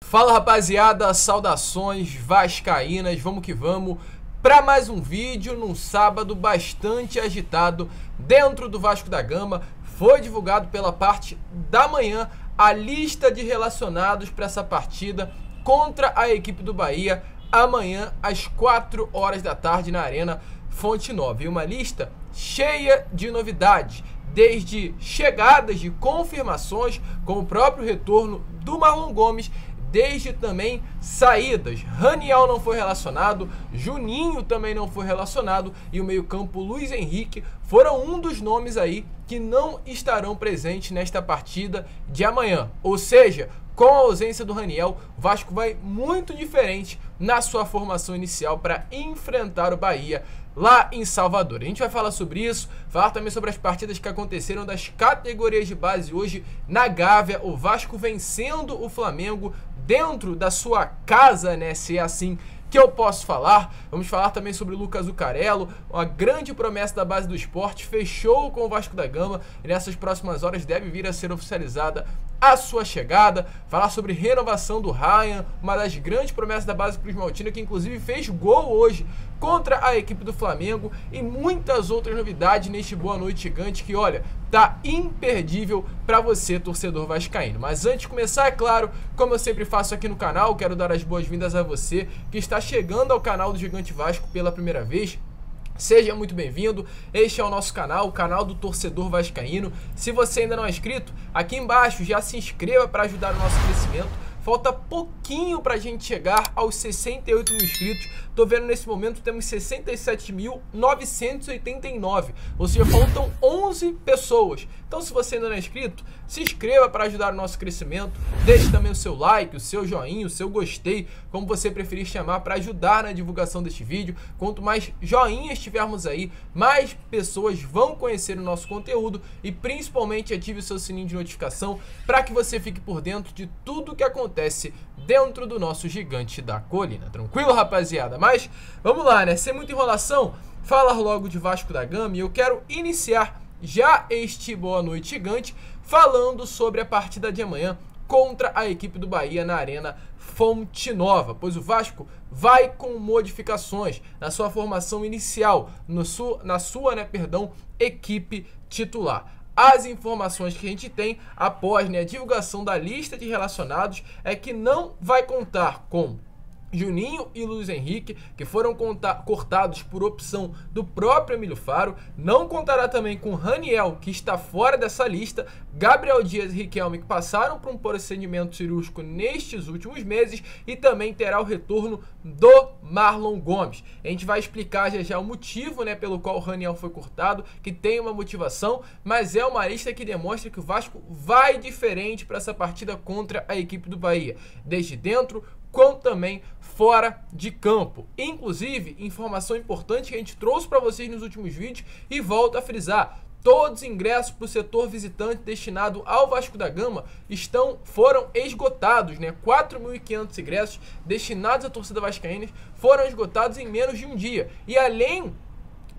Fala rapaziada, saudações vascaínas, vamos que vamos para mais um vídeo num sábado bastante agitado dentro do Vasco da Gama. Foi divulgado pela parte da manhã a lista de relacionados para essa partida contra a equipe do Bahia amanhã às 4 horas da tarde na Arena Fonte Nova. E uma lista cheia de novidades, desde chegadas de confirmações, como o próprio retorno do Marlon Gomes, desde também saídas. Raniel não foi relacionado, Juninho também não foi relacionado e o meio-campo Luiz Henrique foram um dos nomes aí que não estarão presentes nesta partida de amanhã. Ou seja, com a ausência do Raniel, o Vasco vai muito diferente na sua formação inicial para enfrentar o Bahia lá em Salvador. A gente vai falar sobre isso, falar também sobre as partidas que aconteceram das categorias de base hoje na Gávea. O Vasco vencendo o Flamengo dentro da sua casa, né? Se é assim que eu posso falar. Vamos falar também sobre o Lucas Zucarello, uma grande promessa da base do esporte, fechou com o Vasco da Gama e nessas próximas horas deve vir a ser oficializada a sua chegada. Falar sobre renovação do Ryan, uma das grandes promessas da base Cruz Maltina, que inclusive fez gol hoje contra a equipe do Flamengo, e muitas outras novidades neste Boa Noite Gigante que, olha, tá imperdível para você, torcedor vascaíno. Mas antes de começar, é claro, como eu sempre faço aqui no canal, quero dar as boas-vindas a você que está chegando ao canal do Gigante Vasco pela primeira vez. Seja muito bem-vindo, este é o nosso canal, o canal do torcedor vascaíno. Se você ainda não é inscrito, aqui embaixo já se inscreva para ajudar o nosso crescimento. Falta pouquinho pra gente chegar aos 68 mil inscritos. Tô vendo nesse momento temos 67.989, ou seja, faltam 11 pessoas. Então se você ainda não é inscrito, se inscreva para ajudar o nosso crescimento. Deixe também o seu like, o seu joinha, o seu gostei, como você preferir chamar, para ajudar na divulgação deste vídeo. Quanto mais joinhas tivermos aí, mais pessoas vão conhecer o nosso conteúdo, e principalmente ative o seu sininho de notificação para que você fique por dentro de tudo que acontece dentro do nosso Gigante da Colina. Tranquilo, rapaziada? Mas vamos lá, né? Sem muita enrolação, falar logo de Vasco da Gama, e eu quero iniciar já este Boa Noite Gigante falando sobre a partida de amanhã contra a equipe do Bahia na Arena Fonte Nova, pois o Vasco vai com modificações na sua formação inicial, na sua equipe titular. As informações que a gente tem após a divulgação da lista de relacionados é que não vai contar com Juninho e Luiz Henrique, que foram cortados por opção do próprio Emílio Faro. Não contará também com Raniel, que está fora dessa lista, Gabriel Dias e Riquelme, que passaram por um procedimento cirúrgico nestes últimos meses, e também terá o retorno do Marlon Gomes. A gente vai explicar já o motivo, pelo qual o Raniel foi cortado, que tem uma motivação, mas é uma lista que demonstra que o Vasco vai diferente para essa partida contra a equipe do Bahia, desde dentro como também fora de campo. Inclusive, informação importante que a gente trouxe para vocês nos últimos vídeos, e volto a frisar: todos os ingressos para o setor visitante destinado ao Vasco da Gama foram esgotados, 4.500 ingressos destinados à torcida vascaína foram esgotados em menos de um dia. E além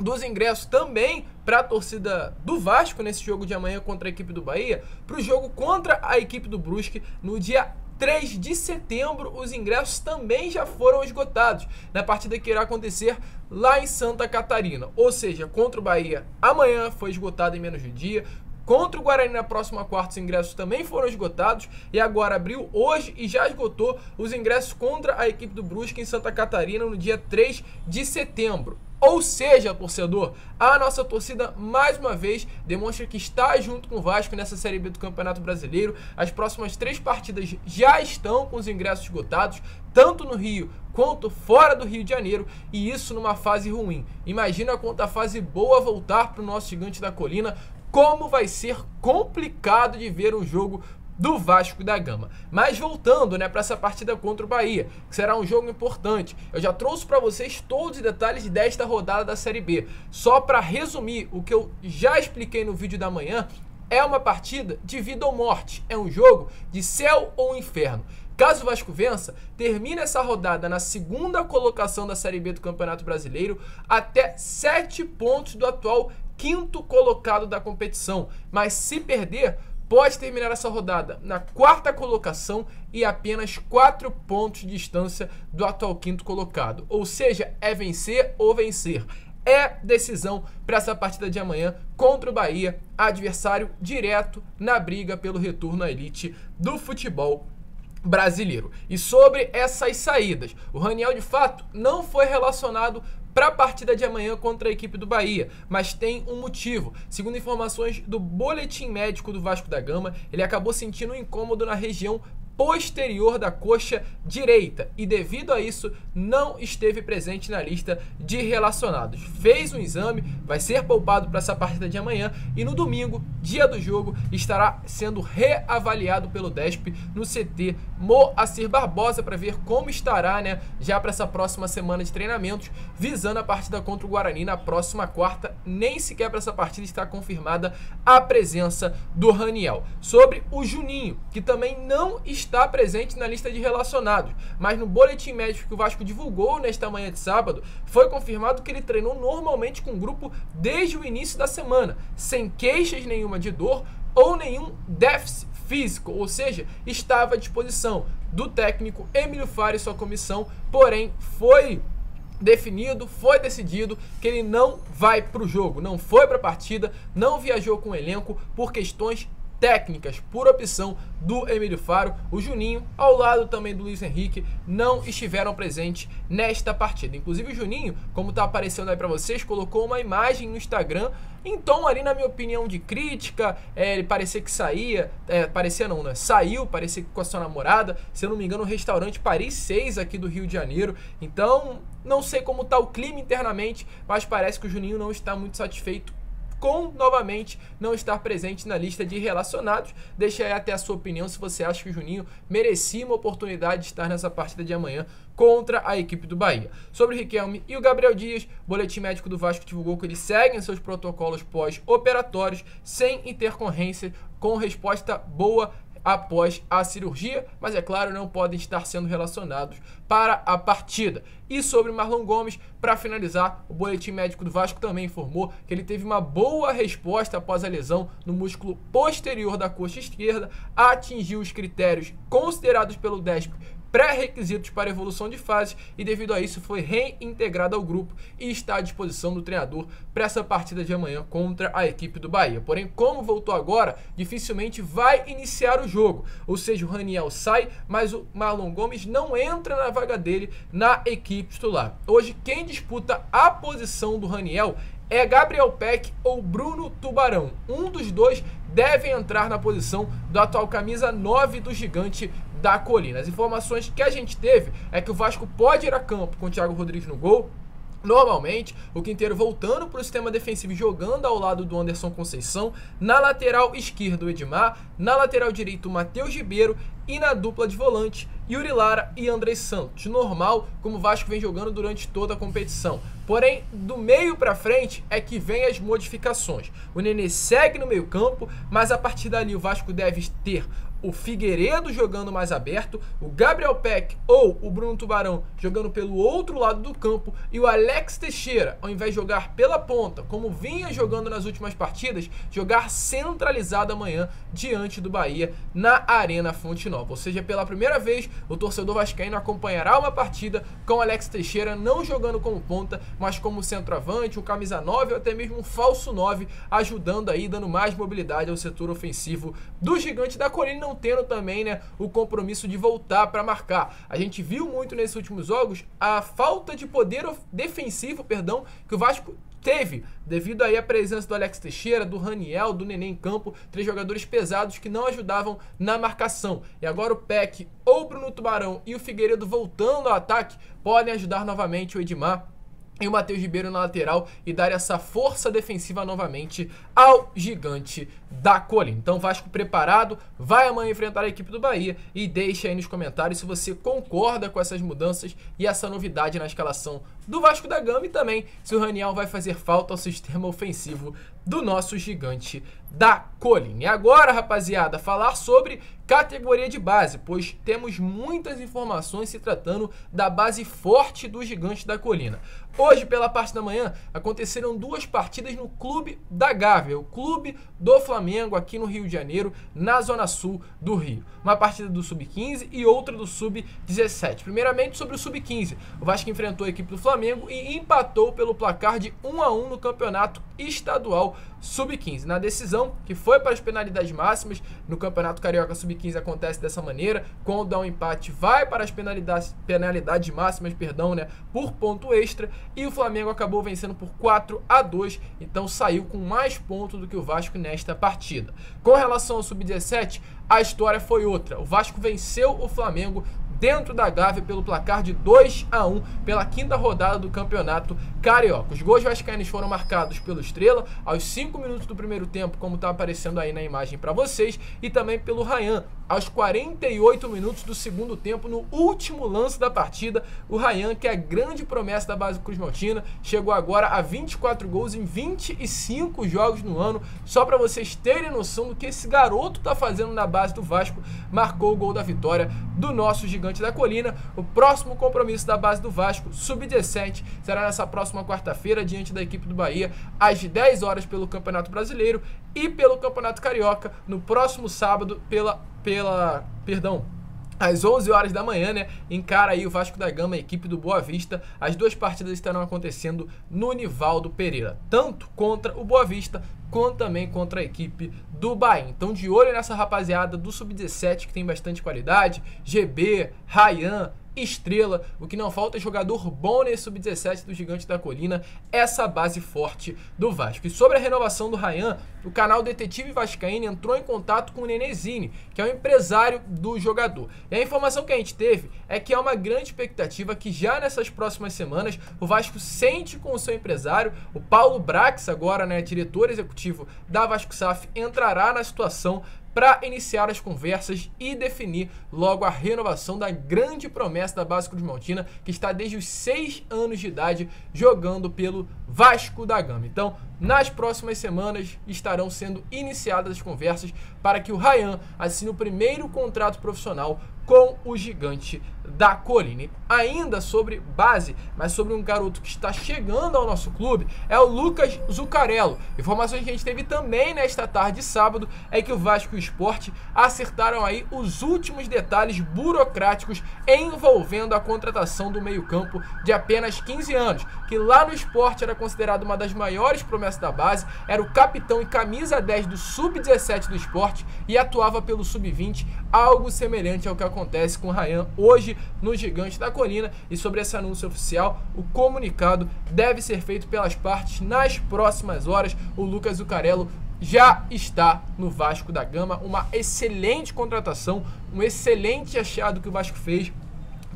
dos ingressos também para a torcida do Vasco nesse jogo de amanhã contra a equipe do Bahia, para o jogo contra a equipe do Brusque no dia 3 de setembro, os ingressos também já foram esgotados na partida que irá acontecer lá em Santa Catarina. Ou seja, contra o Bahia amanhã foi esgotado em menos de um dia. Contra o Guarani na próxima quarta, os ingressos também foram esgotados, e agora abriu hoje e já esgotou os ingressos contra a equipe do Brusque em Santa Catarina no dia 3 de setembro. Ou seja, torcedor, a nossa torcida mais uma vez demonstra que está junto com o Vasco nessa Série B do Campeonato Brasileiro. As próximas 3 partidas já estão com os ingressos esgotados, tanto no Rio quanto fora do Rio de Janeiro, e isso numa fase ruim. Imagina quanto a fase boa voltar para o nosso Gigante da Colina, como vai ser complicado de ver um jogo do Vasco da Gama. Mas voltando para essa partida contra o Bahia, que será um jogo importante, eu já trouxe para vocês todos os detalhes desta rodada da Série B. Só para resumir o que eu já expliquei no vídeo da manhã, é uma partida de vida ou morte, é um jogo de céu ou inferno. Caso o Vasco vença, termina essa rodada na segunda colocação da Série B do Campeonato Brasileiro, até 7 pontos do atual 5º colocado da competição. Mas se perder, pode terminar essa rodada na 4ª colocação e apenas 4 pontos de distância do atual 5º colocado. Ou seja, é vencer ou vencer. É decisão para essa partida de amanhã contra o Bahia, adversário direto na briga pelo retorno à elite do futebol brasileiro. E sobre essas saídas, o Raniel de fato não foi relacionado para a partida de amanhã contra a equipe do Bahia, mas tem um motivo. Segundo informações do boletim médico do Vasco da Gama, ele acabou sentindo um incômodo na região posterior da coxa direita e devido a isso não esteve presente na lista de relacionados. Fez um exame, vai ser poupado para essa partida de amanhã e no domingo, dia do jogo, estará sendo reavaliado pelo DESP no CT Moacir Barbosa para ver como estará, né, já para essa próxima semana de treinamentos, visando a partida contra o Guarani na próxima quarta. Nem sequer para essa partida está confirmada a presença do Raniel. Sobre o Juninho, que também não está presente na lista de relacionados, mas no boletim médico que o Vasco divulgou nesta manhã de sábado, foi confirmado que ele treinou normalmente com o grupo desde o início da semana, sem queixas nenhuma de dor ou nenhum déficit físico, ou seja, estava à disposição do técnico Emílio Fara e sua comissão, porém foi definido, foi decidido que ele não vai para o jogo, não foi para a partida, não viajou com o elenco por questões técnicas, por opção do Emílio Faro. O Juninho, ao lado também do Luiz Henrique, não estiveram presentes nesta partida. Inclusive o Juninho, como está aparecendo aí para vocês, colocou uma imagem no Instagram em tom ali, na minha opinião, de crítica. Ele parecia que saía, parecia não, né? Saiu, parecia que com a sua namorada, se eu não me engano, no restaurante Paris 6 aqui do Rio de Janeiro. Então, não sei como está o clima internamente, mas parece que o Juninho não está muito satisfeito com, novamente, não estar presente na lista de relacionados. Deixa aí até a sua opinião se você acha que o Juninho merecia uma oportunidade de estar nessa partida de amanhã contra a equipe do Bahia. Sobre o Riquelme e o Gabriel Dias, o boletim médico do Vasco divulgou que eles seguem seus protocolos pós-operatórios sem intercorrência, com resposta boa após a cirurgia, mas é claro, não podem estar sendo relacionados para a partida. E sobre Marlon Gomes, para finalizar, o boletim médico do Vasco também informou que ele teve uma boa resposta após a lesão no músculo posterior da coxa esquerda, atingiu os critérios considerados pelo DESP pré-requisitos para evolução de fases e devido a isso foi reintegrado ao grupo e está à disposição do treinador para essa partida de amanhã contra a equipe do Bahia. Porém, como voltou agora, dificilmente vai iniciar o jogo, ou seja, o Raniel sai, mas o Marlon Gomes não entra na vaga dele na equipe titular. Hoje, quem disputa a posição do Raniel é Gabriel Peck ou Bruno Tubarão. Um dos dois deve entrar na posição do atual camisa 9 do Gigante da Colina. As informações que a gente teve é que o Vasco pode ir a campo com o Thiago Rodrigues no gol. Normalmente, o Quinteiro voltando para o sistema defensivo e jogando ao lado do Anderson Conceição. Na lateral esquerda, o Edmar. Na lateral direita, o Matheus Ribeiro. E na dupla de volante, Yuri Lara e André Santos. Normal, como o Vasco vem jogando durante toda a competição. Porém, do meio para frente é que vem as modificações. O Nenê segue no meio campo, mas a partir dali o Vasco deve ter o Figueiredo jogando mais aberto, o Gabriel Peck ou o Bruno Tubarão jogando pelo outro lado do campo e o Alex Teixeira, ao invés de jogar pela ponta, como vinha jogando nas últimas partidas, jogar centralizado amanhã diante do Bahia na Arena Fonte Nova. Ou seja, pela primeira vez, o torcedor vascaíno acompanhará uma partida com o Alex Teixeira não jogando como ponta, mas como centroavante, um camisa 9 ou até mesmo um falso 9, ajudando aí, dando mais mobilidade ao setor ofensivo do Gigante da Colina, não tendo também, né, o compromisso de voltar para marcar. A gente viu muito nesses últimos jogos a falta de poder defensivo, que o Vasco teve, devido aí à presença do Alex Teixeira, do Raniel, do Nenê em campo, 3 jogadores pesados que não ajudavam na marcação. E agora o Peck, ou o Bruno Tubarão e o Figueiredo voltando ao ataque, podem ajudar novamente o Edmar e o Matheus Ribeiro na lateral e dar essa força defensiva novamente ao Gigante da Colina. Então, Vasco preparado, vai amanhã enfrentar a equipe do Bahia e deixa aí nos comentários se você concorda com essas mudanças e essa novidade na escalação do Vasco da Gama e também se o Raniel vai fazer falta ao sistema ofensivo do nosso Gigante da Colina. E agora, rapaziada, falar sobre categoria de base, pois temos muitas informações se tratando da base forte do Gigante da Colina. Hoje, pela parte da manhã, aconteceram duas partidas no Clube da Gávea, o clube do Flamengo aqui no Rio de Janeiro, na zona sul do Rio. Uma partida do Sub-15 e outra do Sub-17. Primeiramente sobre o Sub-15, o Vasco enfrentou a equipe do Flamengo e empatou pelo placar de 1-1 no campeonato estadual Sub-15. Na decisão, que foi para as penalidades máximas, no Campeonato Carioca Sub-15 acontece dessa maneira, quando dá um empate vai para as penalidades máximas, por ponto extra, e o Flamengo acabou vencendo por 4-2, então saiu com mais pontos do que o Vasco nesta partida. Com relação ao Sub-17, a história foi outra. O Vasco venceu o Flamengo dentro da Gávea pelo placar de 2-1 pela quinta rodada do Campeonato Carioca. Os gols vascaínos foram marcados pelo Estrela aos 5 minutos do primeiro tempo, como está aparecendo aí na imagem para vocês, e também pelo Ryan aos 48 minutos do segundo tempo, no último lance da partida. O Ryan, que é a grande promessa da base cruzmaltina, chegou agora a 24 gols em 25 jogos no ano. Só para vocês terem noção do que esse garoto está fazendo na base do Vasco, marcou o gol da vitória do nosso Gigante da Colina. O próximo compromisso da base do Vasco, Sub-17, será nessa próxima quarta-feira, diante da equipe do Bahia, às 10 horas pelo Campeonato Brasileiro, e pelo Campeonato Carioca no próximo sábado às 11 horas da manhã, encara aí o Vasco da Gama, a equipe do Boa Vista. As duas partidas estarão acontecendo no Nivaldo Pereira, tanto contra o Boa Vista, quanto também contra a equipe do Bahia. Então, de olho nessa rapaziada do Sub-17, que tem bastante qualidade, GB, Ryan, Estrela. O que não falta é jogador bom nesse Sub-17 do Gigante da Colina, essa base forte do Vasco. E sobre a renovação do Ryan, o canal Detetive Vascaíno entrou em contato com o Nenezini, que é o empresário do jogador. E a informação que a gente teve é que há uma grande expectativa que já nessas próximas semanas o Vasco sente com o seu empresário, o Paulo Brax, agora, diretor executivo da Vasco SAF, entrará na situação para iniciar as conversas e definir logo a renovação da grande promessa da base cruzmaltina, que está desde os 6 anos de idade jogando pelo Vasco da Gama. Então, nas próximas semanas estarão sendo iniciadas as conversas para que o Ryan assine o primeiro contrato profissional com o Gigante da Colina. E ainda sobre base, mas sobre um garoto que está chegando ao nosso clube, é o Lucas Zuccarello. Informações que a gente teve também nesta tarde de sábado é que o Vasco e o Sport acertaram aí os últimos detalhes burocráticos envolvendo a contratação do meio-campo de apenas 15 anos, que lá no Sport era considerado uma das maiores promessas da base, era o capitão e camisa 10 do Sub-17 do Sport e atuava pelo Sub-20, algo semelhante ao que acontece com o Ryan hoje no Gigante da Colina. E sobre esse anúncio oficial, o comunicado deve ser feito pelas partes nas próximas horas. O Lucas Zuccarello já está no Vasco da Gama, uma excelente contratação, um excelente achado que o Vasco fez,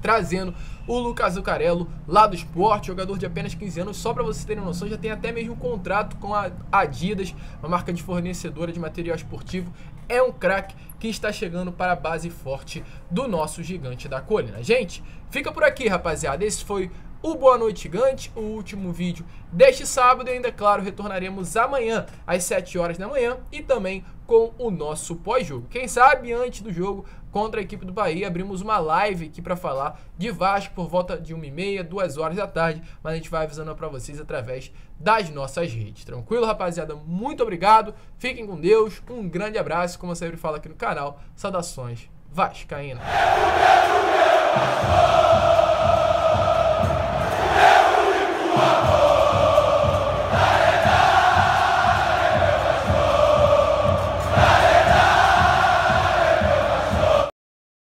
trazendo o Lucas Zuccarello lá do Sport, jogador de apenas 15 anos. Só para vocês terem noção, já tem até mesmo um contrato com a Adidas, uma marca de fornecedora de material esportivo. É um craque que está chegando para a base forte do nosso Gigante da Colina. Gente, fica por aqui, rapaziada. Esse foi o Boa Noite Gigante, o último vídeo deste sábado, e ainda, claro, retornaremos amanhã às 7 horas da manhã e também com o nosso pós-jogo. Quem sabe antes do jogo contra a equipe do Bahia abrimos uma live aqui para falar de Vasco por volta de 1h30, 2 horas da tarde, mas a gente vai avisando para vocês através das nossas redes. Tranquilo, rapaziada? Muito obrigado, fiquem com Deus, um grande abraço, como eu sempre falo aqui no canal, saudações vascaínas.